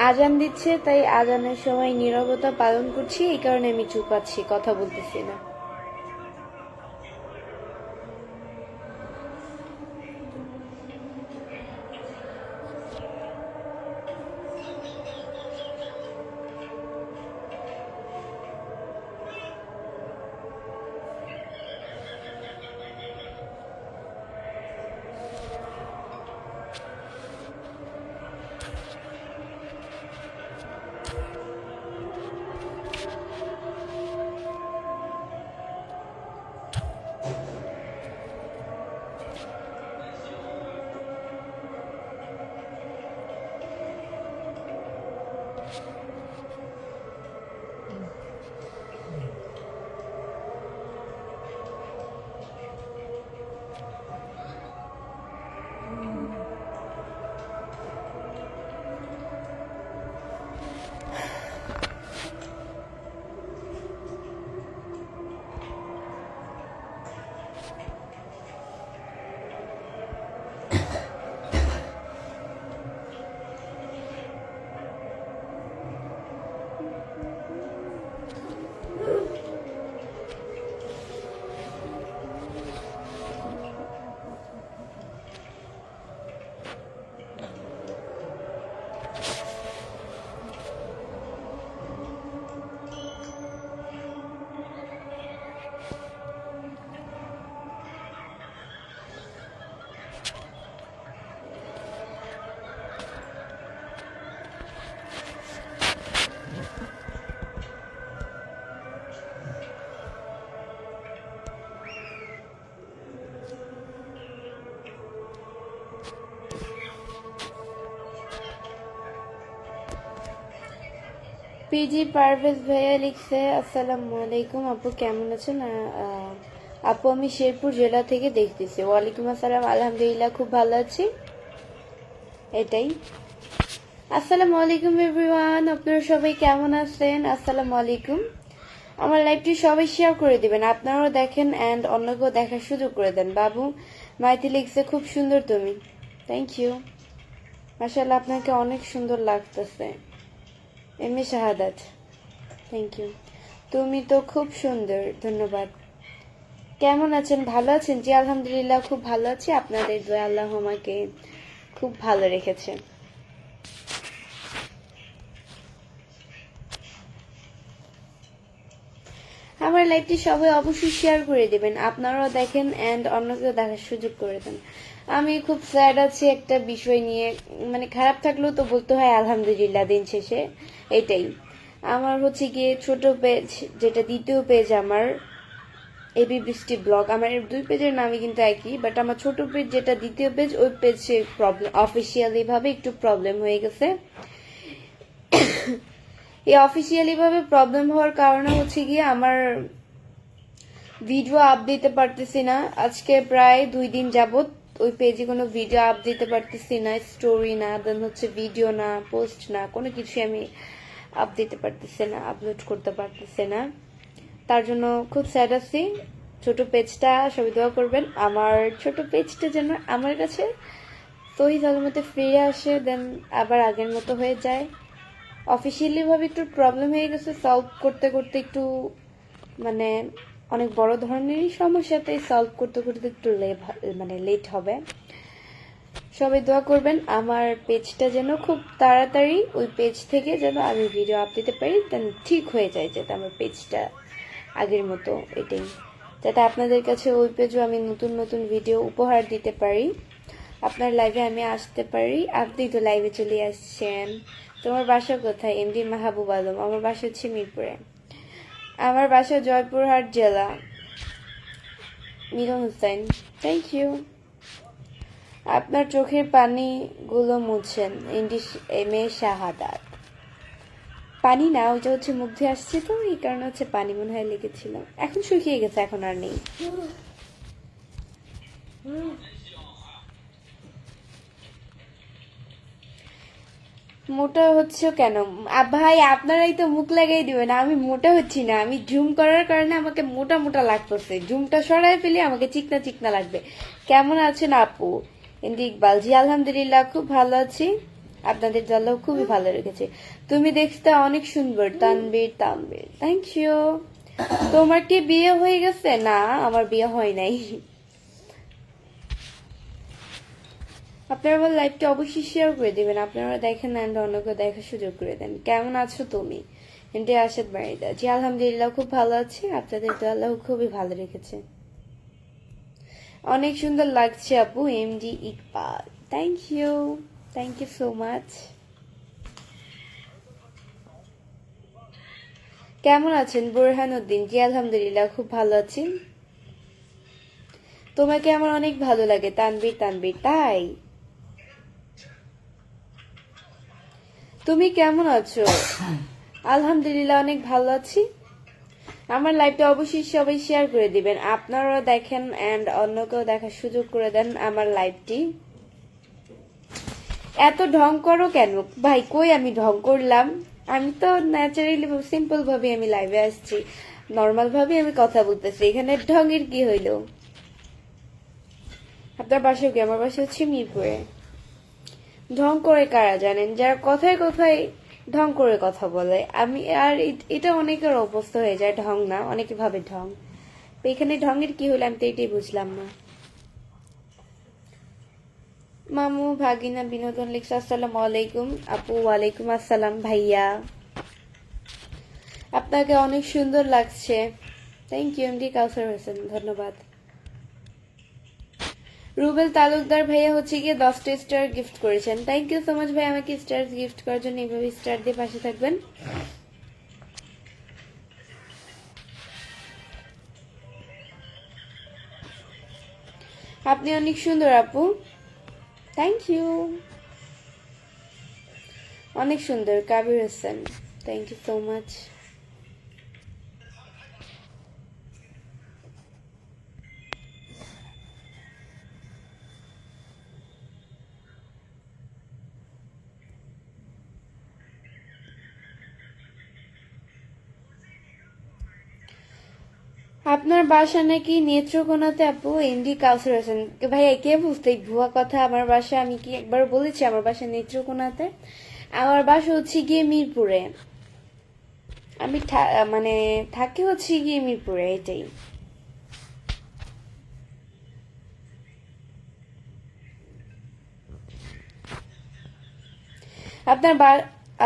আজান দিচ্ছে, তাই আজানের সময় নীরবতা পালন করছি, এই কারণে আমি চুপ আছি, কথা বলতেছি না। পিজি পারভেজ ভাইয়া লিখছে, আসসালামু আলাইকুম আপু, কেমন আছেন? আপু আমি শেরপুর জেলা থেকে দেখতেছি। ওয়ালাইকুম আসসালাম, আলহামদুলিল্লাহ খুব ভালো আছি। এটাই। আসসালামু আলাইকুম এভরিওয়ান, আপনারা সবাই কেমন আছেন? আসসালামু আলাইকুম। আমার লাইভটি সবাই শেয়ার করে দিবেন, আপনারাও দেখেন অ্যান্ড অন্যকেও দেখার সুযোগ করে দেন। বাবু মাইতি লিখছে, খুব সুন্দর তুমি। থ্যাংক ইউ, মাশাআল্লাহ আপনাকে অনেক সুন্দর লাগতেছে। এমনি শাহাদাত, থ্যাংক ইউ। তুমি তো খুব সুন্দর, ধন্যবাদ। কেমন আছেন? ভালো আছেন? জি আলহামদুলিল্লাহ খুব ভালো আছি, আপনাদের দোয়া আল্লাহ আমাকে খুব ভালো রেখেছে। আমার লাইভটি সবাই অবশ্যই শেয়ার করে দিবেন, আপনারাও দেখেন অ্যান্ড অন্যকেও দেখার সুযোগ করে দেন। আমি খুব স্যাড আছি একটা বিষয় নিয়ে, মানে খারাপ থাকলেও তো বলতে হয় আলহামদুলিল্লাহ দিন শেষে। এটাই আমার হচ্ছে গিয়ে ছোট পেজ, যেটা দ্বিতীয় পেজ আমার, এবি বৃষ্টি ব্লগ। আমার দুই পেজের নামই কিন্তু একই, বাট আমার ছোট পেজ যেটা দ্বিতীয় পেজ, ওই পেজে প্রবলেম, অফিসিয়ালি ভাবে একটু প্রবলেম হয়ে গেছে। এই অফিসিয়ালি ভাবে প্রবলেম হওয়ার কারণে হচ্ছে গিয়ে আমার ভিডিও আপ দিতে পারতেছি না। আজকে প্রায় 2 দিন যাবত ওই পেজে কোনো ভিডিও আপ দিতে পারতেছি না, স্টোরি না, দেন হচ্ছে ভিডিও না, পোস্ট না, কোনো কিছু আমি আপ দিতে পারতেছি না, আপলোড করতে পারতেছি না। তার জন্য খুব স্যাড আছি। ছোট পেজটা সবাই দোয়া করবেন, আমার ছোট পেজটা যেন আমার কাছে সহি সালামতে ফিরে আসে, দেন আবার আগের মতো হয়ে যায়। অফিসিয়ালি ভাবে একটু প্রবলেম হয়ে গেছে, সলভ করতে করতে একটু মানে অনেক বড় ধরনেরই সমস্যাতে সলভ করতে করতে একটু মানে লেট হবে। সবাই দোয়া করবেন আমার পেজটা যেন খুব তাড়াতাড়ি ওই পেজ থেকে যেন আমি ভিডিও আপ দিতে পারি, দেন ঠিক হয়ে যায়, যাতে আমার পেজটা আগের মতো, এটাই, যাতে আপনাদের কাছে ওই পেজও আমি নতুন নতুন ভিডিও উপহার দিতে পারি, আপনার লাইভে আমি আসতে পারি। আপনি তো লাইভে চলে আসছেন। তোমার বাসা কোথায়? এমডি মাহবুব আলম। আমার বাসা হচ্ছে মিরপুরে। আমার বাসা জয়পুরহাট জেলা। মিলন হোসেন, থ্যাংক ইউ। আপনার চোখের পানিগুলো মুছেন, এম এ শাহাদাত। পানি না, ওইটা হচ্ছে মুখ ধুয়ে আসছে তো, এই কারণে হচ্ছে পানি মনে হয় লেগেছিল, এখন শুকিয়ে গেছে, এখন আর নেই। মোটা হচ্ছে কেন? ভাই আপনারাই তো মুখ লাগাই দিবেন, আমি মোটা হচ্ছি না, আমি জুম করার কারণে আমাকে মোটা মোটা লাগতেছে, জুমটা সরাই ফেলে আমাকে চিকনা চিকনা লাগবে। কেমন আছেন আপু? এমডি ইকবাল, জি আলহামদুলিল্লাহ খুব ভালো আছি। আপনাদের আল্লাহ খুবই ভালো রেখেছে। তুমি দেখতে অনেক সুন্দর, তানবীর তানবীর, থ্যাংক ইউ। তোমার কি বিয়ে হয়ে গেছে? না, আমার বিয়ে হয় নাই। আপনারা আমার লাইভটা অবশ্যই শেয়ার করে দিবেন, আপনারা দেখেন অ্যান্ড অন্যকে দেখার সুযোগ করে দেন। কেমন আছো তুমি? এমডি আসাদ বাড়িদা, জি আলহামদুলিল্লাহ খুব ভালো আছি, আপনাদের তো আল্লাহ খুবই ভালো রেখেছে। অনেক সুন্দর লাগছে আপু, MD Iqbal, thank you, thank you so much. কেমন আছেন বোরহান উদ্দিন? জি আলহামদুলিল্লাহ খুব ভালো আছি। তোমাকে আমার অনেক ভালো লাগে তানবীর তানবীর, তাই? তুমি কেমন আছো? আলহামদুলিল্লাহ অনেক ভালো আছি। আমার লাইভটা অবশ্যই সবাই শেয়ার করে দিবেন, আপনারাও দেখেন অ্যান্ড অন্যকেও দেখার সুযোগ করে দেন আমার লাইভটি। এত ঢং করো কেন ভাই? কই আমি ঢং করলাম? আমি তো ন্যাচারালি সিম্পল ভাবে আমি লাইভে আসছি, নর্মাল ভাবে আমি কথা বলতেছি, এখানে ঢঙের কি হইলো? আপনার বাসা কি? আমার বাসা হচ্ছে মিরপুরে। ঢং করে কারা জানেন? যারা কথায় কথায় ঢং করে কথা বলে। আমি আর এটা অনেকের অবস্থা হয়ে যায়, ঢং না, অনেকে ভাবে ঢং। তো এখানে ঢঙের কি হলো আমি তো এটাই বুঝলাম না। মামু ভাগিনা বিনোদন লিখছে আসসালামু আলাইকুম আপু। ওয়ালাইকুম আসসালাম ভাইয়া, আপনাকে অনেক সুন্দর লাগছে। থ্যাংক ইউ এমডি কাউসার হোসেন, ধন্যবাদ। রুবেল তালুকদার ভাইয়া হচ্ছে গিয়ে 10টা স্টার গিফট করেছেন, থ্যাংক ইউ সো মাচ ভাই আমাকে স্টার গিফট করার জন্য। এইভাবে স্টার দিয়ে পাশে থাকবেন। আপনি অনেক সুন্দর আপু, থ্যাংক ইউ, অনেক সুন্দর। Kabir Hossain, thank you so much. আপনার বাসা নাকি নেত্রকোনাতে আপু? এমডি কাউসার হোসেন ভাইয়া, কে বুঝতে ভুয়া কথা? আমার বাসা, আমি কি একবার বলেছি আমার বাসা নেত্রকোনাতে? আমার বাসা হচ্ছে গিয়ে মিরপুরে। আমি মানে থাকি হচ্ছে গিয়ে মিরপুরে, এটাই। আপনার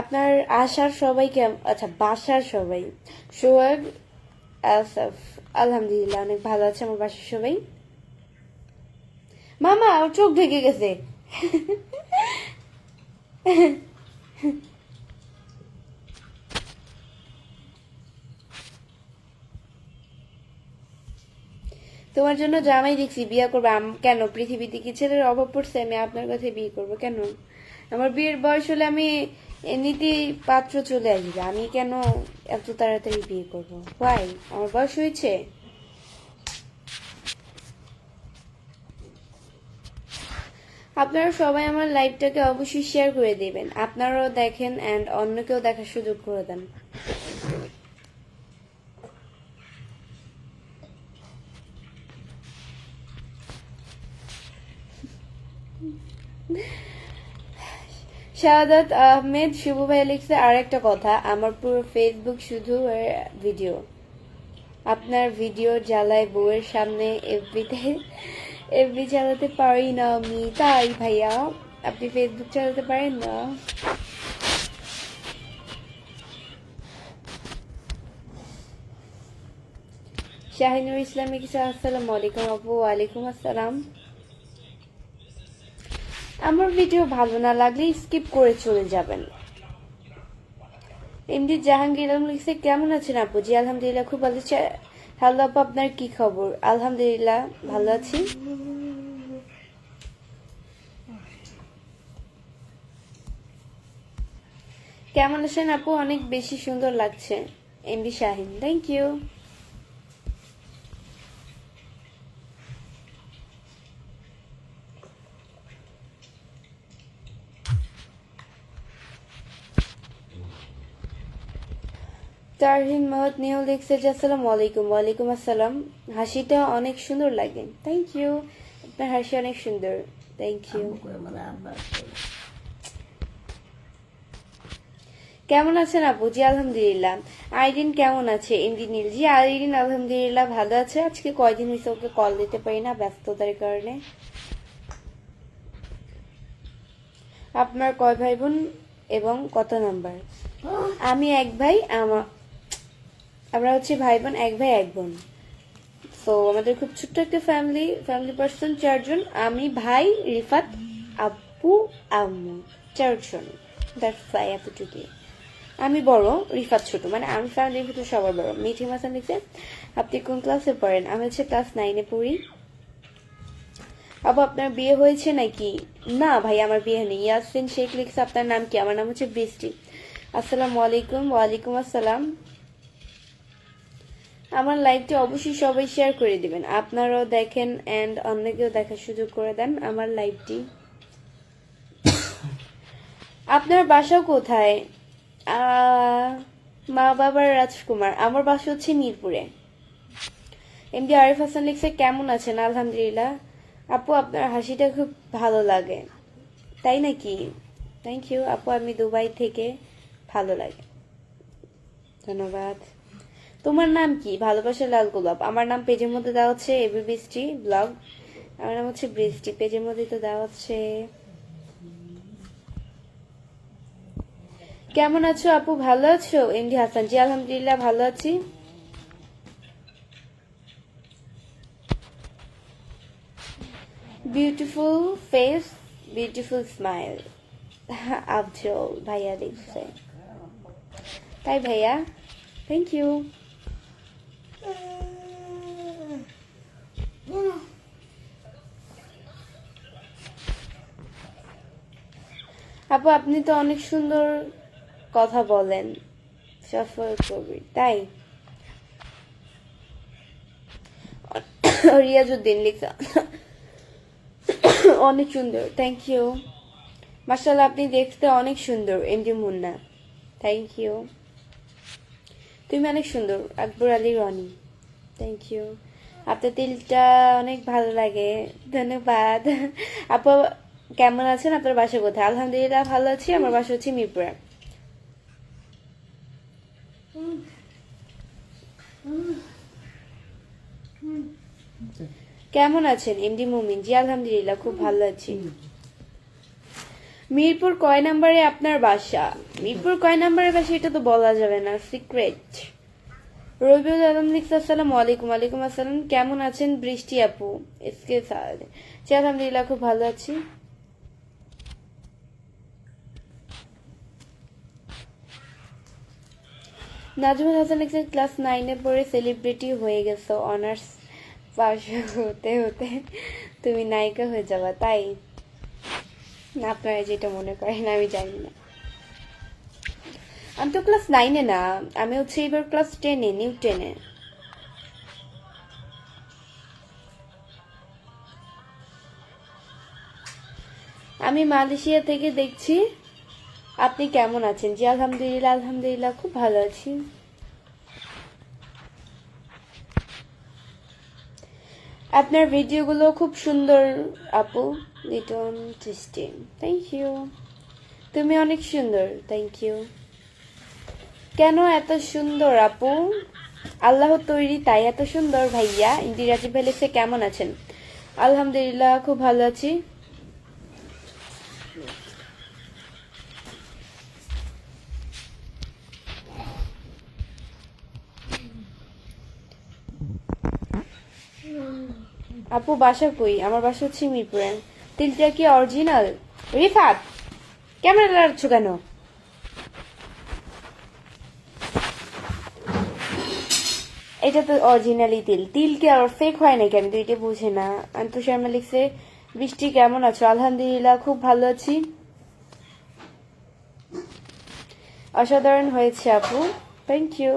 আপনার আশার সবাই কেমন? আচ্ছা, বাসার সবাই। সোহাগ আলসাফ, আলহামদুলিল্লাহ অনেক ভালো আছে আমার বাসার সবাই। মামা ওর চোখ ঢেকে গেছে। তোমার জন্য জামাই দেখছি, বিয়ে করবো। কেন? পৃথিবীতে কি ছেলের অভাব পড়ছে? আমি আপনার কাছে বিয়ে করবো কেন? আমার বিয়ের বয়স হলে আমি এমনিতেই পাত্র চলে আসবে, আমি কেন এত তাড়াতাড়ি বিয়ে করবো? ভাই আমার বয়স হয়েছে। আপনারা সবাই আমার লাইভটাকে অবশ্যই শেয়ার করে দিবেন, আপনারাও দেখেন অ্যান্ড অন্যকেও দেখার সুযোগ করে দেন। শাহাদাত আহমেদ শুভ ভাই লিখছে আর একটা কথা, আমার পুরো ফেসবুক শুধু ভিডিও, আপনার ভিডিও জ্বালায় বউয়ের সামনে এফবিতে, এফবি চালাতে পারি না আমি। তাই ভাইয়া, আপনি ফেসবুক চালাতে পারেন না? শাহিনুর ইসলামী কিছু, আসসালামু আলাইকুম আপু। ওয়ালাইকুম আসসালাম। আমার ভিডিও ভালো না লাগলে স্কিপ করে চলে যাবেন। এমডি জাহাঙ্গীর আলম লিখছে কেমন আছেন আপু? জি আলহামদুলিল্লাহ খুব ভালো আছি। হ্যালো আপু, আপনার কি খবর? আলহামদুলিল্লাহ ভালো আছি। কেমন আছেন আপু? অনেক বেশি সুন্দর লাগছে। MD Shahin, thank you. তারহিন মহৎ নিহল লিখছে যে আসসালামু আলাইকুম। ওয়ালাইকুম আসসালাম। হাসিটা অনেক সুন্দর লাগে, থ্যাংক ইউ। আপনার হাসি অনেক সুন্দর, থ্যাংক ইউ। কেমন আছেন আপু? জি আলহামদুলিল্লাহ। আইরিন কেমন আছে? এমডি নীল জি আইরিন আলহামদুলিল্লাহ ভালো আছে। আজকে কয়দিন হয়েছে ওকে কল দিতে পারি না ব্যস্ততার কারণে। আপনার কয় ভাই বোন এবং কত নাম্বার? আমি এক ভাই, আমরা হচ্ছে ভাই বোন, এক ভাই এক বোন। তো আমাদের খুব ছোট্ট একটা ফ্যামিলি পার্সন, 4 জন। আমি, ভাই, রিফাত, আপু, আম্মু, 4 জন। দ্যাটস ওয়াই এতটুকুই। আমি বড়, রিফাত ছোট, মানে আমি ফ্যামিলির ভিতরে সবার বড়। মিঠি মাসান লিখছে আপনি কোন ক্লাসে পড়েন? আমি হচ্ছে ক্লাস 9-এ পড়ি। আপু আপনার বিয়ে হয়েছে নাকি? না ভাই, আমার বিয়ে নেই। ইয়াসিন শেখ লিখছে আপনার নাম কি? আমার নাম হচ্ছে বৃষ্টি। আসসালামু আলাইকুম। ওয়ালাইকুম আসসালাম। আমার লাইভটি অবশ্যই সবাই শেয়ার করে দিবেন, আপনারাও দেখেন এন্ড অন্যকেও দেখার সুযোগ করে দেন আমার লাইভটি। আপনার বাসা কোথায়? মা বাবার রাজকুমার। আমার বাসা হচ্ছে মিরপুরে। এমডি আরিফ হাসান লিখছে কেমন আছেন? আলহামদুলিল্লাহ। আপু আপনার হাসিটা খুব ভালো লাগে। তাই নাকি? থ্যাংক ইউ আপু, আমি দুবাই থেকে। ভালো লাগে, ধন্যবাদ। তোমার নাম কি? ভালোবাসা লাল গোলাপ। আমার নাম পেজের মধ্যে দেওয়া হচ্ছে এবি বৃষ্টি ব্লগ। আমার নাম হচ্ছে বৃষ্টি, পেজের মধ্যে তো দেওয়া হচ্ছে। কেমন আছো আপু? ভালো আছো? এমডি হাসান জি আলহামদুলিল্লাহ ভালো আছি। Beautiful face, beautiful smile. Afzal ভাইয়া লিখছে। তাই ভাইয়া, থ্যাংক ইউ। আপু আপনি তো অনেক সুন্দর কথা বলেন। সফল কবি, তাই? রিয়াজউদ্দিন লিখছে অনেক সুন্দর, থ্যাংক ইউ। মাশাআল্লাহ আপনি দেখতে অনেক সুন্দর। MD Munna, thank you. তুমি অনেক সুন্দর। Akbar Ali Rony, thank you. আপনার তিলটা অনেক ভালো লাগে, ধন্যবাদ। আপু কেমন আছেন? আপনার বাসা কোথায়? আলহামদুলিল্লাহ ভালো আছি, আমার বাসা হচ্ছে মিরপুরে। কেমন আছেন? এমডি মুমিন জি আলহামদুলিল্লাহ খুব ভালো আছি। মিরপুর কয় নাম্বারে আপনার বাসা? মিরপুর কয় নাম্বারে বাসা এটা তো বলা যাবে না, সিক্রেট। রবিউল আলম লিখছে আসসালামু আলাইকুম। ওয়ালাইকুম আসসালাম। কেমন আছেন বৃষ্টি আপু? এসকে স্যার জি আলহামদুলিল্লাহ খুব ভালো আছি। নাজমুল হাসান লিখছে ক্লাস 9-এ পড়ে সেলিব্রিটি হয়ে গেছো, অনার্স পাস হতে হতে তুমি নায়িকা হয়ে যাবা, তাই? না, আপনারা যেটা মনে করেন, আমি জানি না। আমি তো ক্লাস 9-এ না, আমি হচ্ছে এবার ক্লাস 10-এ, নিউ 10-এ। আমি মালয়েশিয়া থেকে দেখছি। আপনি কেমন আছেন? জি আলহামদুলিল্লাহ, আলহামদুলিল্লাহ খুব ভালো আছি। আপনার ভিডিওগুলো খুব সুন্দর আপু, লিটন টেস্টি, থ্যাংক ইউ। তুমি অনেক সুন্দর, থ্যাংক ইউ। কেন এত সুন্দর আপু? আল্লাহ তৈরি তাই এত সুন্দর। ভাইয়া ইন্দিরাজি ভেলেছে কেমন আছেন? আলহামদুলিল্লাহ খুব ভালো আছি। আপু বাসা কই? আমার বাসা হচ্ছে মিরপুরে। তিলটা কি অরিজিনাল? রিফাত ক্যামেরা লাগাচ্ছ কেন? এটা তো অরিজিনালি তিল, তিল কি আর ফেক হয় নাকি? আমি তো এটা বুঝি না। আন্তু শর্মা লিখছে বৃষ্টি কেমন আছো? আলহামদুলিল্লাহ খুব ভালো আছি। অসাধারণ হয়েছে আপু, থ্যাংক ইউ।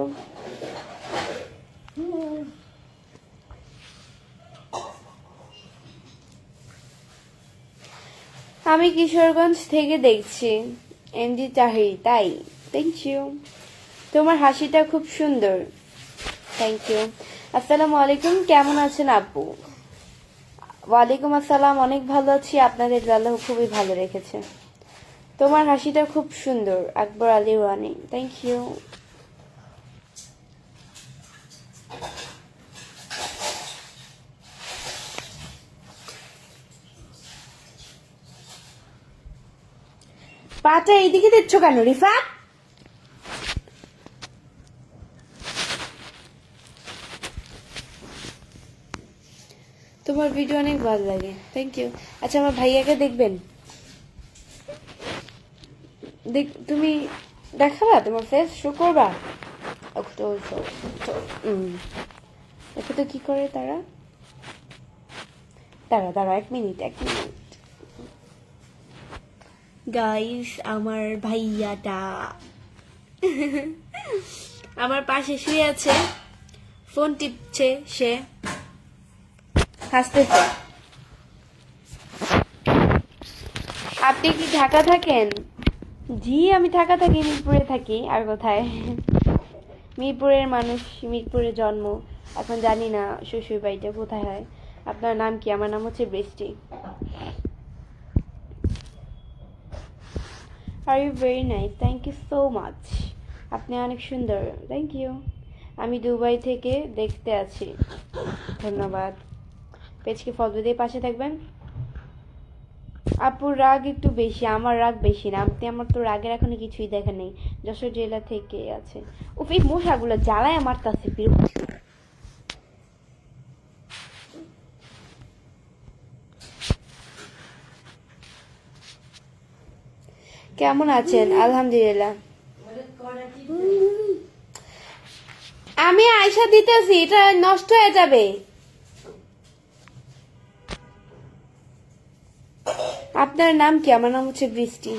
আমি কিশোরগঞ্জ থেকে দেখছি। এমডি তাহির, তাই? Thank you. তোমার হাসিটা খুব সুন্দর, থ্যাংক ইউ। আসসালামু আলাইকুম। কেমন আছেন আপু? ওয়ালাইকুম আসসালাম, অনেক ভালো আছি। আপনাদের আল্লাহ খুবই ভালো রেখেছে। তোমার হাসিটা খুব সুন্দর, আকবর আলী রানি। Thank you. পাটা এইদিকে দিচ্ছ কেন রিফা? তোমার ভিডিও অনেক ভালো লাগে, থ্যাংক ইউ। আচ্ছা আমার ভাইয়াকে দেখবেন, তুমি দেখাবা তোমার ফেস শো করবা? দেখো তো কি করে তারা। দাঁড়া 1 মিনিট। গাইস আমার ভাইয়াটা আমার পাশে শুয়ে আছে, ফোন টিপছে, সে হাসতেছে। আপনি কি ঢাকা থাকেন? জি আমি ঢাকা থাকি, মিরপুরে থাকি। আর কোথায়? মিরপুরের মানুষ, মিরপুরে জন্ম। এখন জানি না শ্বশুর বাড়িটা কোথায় হয়। আপনার নাম কি? আমার নাম হচ্ছে বৃষ্টি। আর you very nice, thank you so much. আপনি অনেক সুন্দর, থ্যাংক ইউ। আমি দুবাই থেকে দেখতে আছি, ধন্যবাদ। পেজকে ফলো দিয়ে পাশে থাকবেন। আপুর রাগ একটু বেশি, আমার রাগ বেশি না। আমার তো রাগের এখনো কিছুই দেখা নেই। যশোর জেলা থেকে আছে। উফ এই মশাগুলো জ্বালায় আমার কাছে বিরক্ত। কেমন আছেন? আলহামদুলিল্লাহ। আমি আয়সা দিতেছি, এটা নষ্ট হয়ে যাবে। আপনার নাম কি? আমার নাম হচ্ছে বৃষ্টি।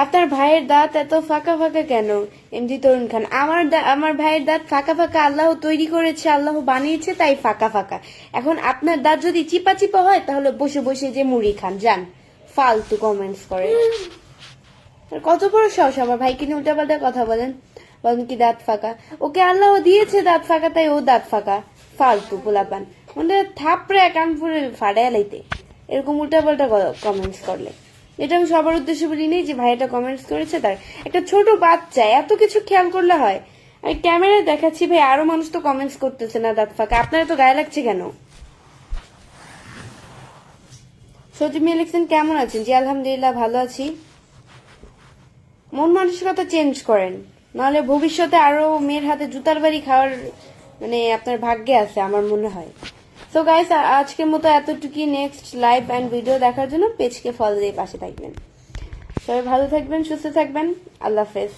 আপনার ভাইয়ের দাঁত এত ফাঁকা ফাঁকা কেন? এমডি তরুণ খান, আমার ভাইয়ের দাঁত ফাঁকা ফাঁকা আল্লাহ তৈরি করেছে, আল্লাহ বানিয়েছে, তাই ফাঁকা ফাঁকা। এখন আপনার দাঁত যদি চিপা চিপা হয় তাহলে বসে বসে যে মুড়ি খান, যান। ফালতু কমেন্টস করে। কত বড় সাহস আমার ভাইকে নিয়ে উল্টাপাল্টা কথা বলেন কি দাঁত ফাঁকা? ওকে আল্লাহ দিয়েছে দাঁত ফাঁকা, তাই ও দাঁত ফাঁকা। ফালতু পোলাপান, মানে থাপড়ে কানপুরে ফাড়ায় লাইতে এরকম উল্টাপাল্টা কমেন্টস করলে। এটা আমি সবার উদ্দেশ্যে বলি নেই যে ভাইয়াটা কমেন্টস করেছে তার। একটা ছোট বাচ্চা এত কিছু খেয়াল করলে হয়? আমি ক্যামেরায় দেখাচ্ছি ভাই, আরো মানুষ তো কমেন্টস করতেছে না দাঁত ফাঁকা, আপনারা তো গায়ে লাগছে কেন? সচিব ইলেকশন কেমন আছেন? জি আলহামদুলিল্লাহ ভালো আছি। মন মানসিকতা চেঞ্জ করেন, নাহলে ভবিষ্যতে আরো মেয়ের হাতে জুতার বাড়ি খাওয়ার মানে আপনার ভাগ্যে আছে আমার মনে হয়। তো গাইস আজকের মতো এতটুকুই। নেক্সট লাইভ অ্যান্ড ভিডিও দেখার জন্য পেজকে ফলো দিয়ে পাশে থাকবেন। সবাই ভালো থাকবেন, সুস্থ থাকবেন। আল্লাহ হাফেজ।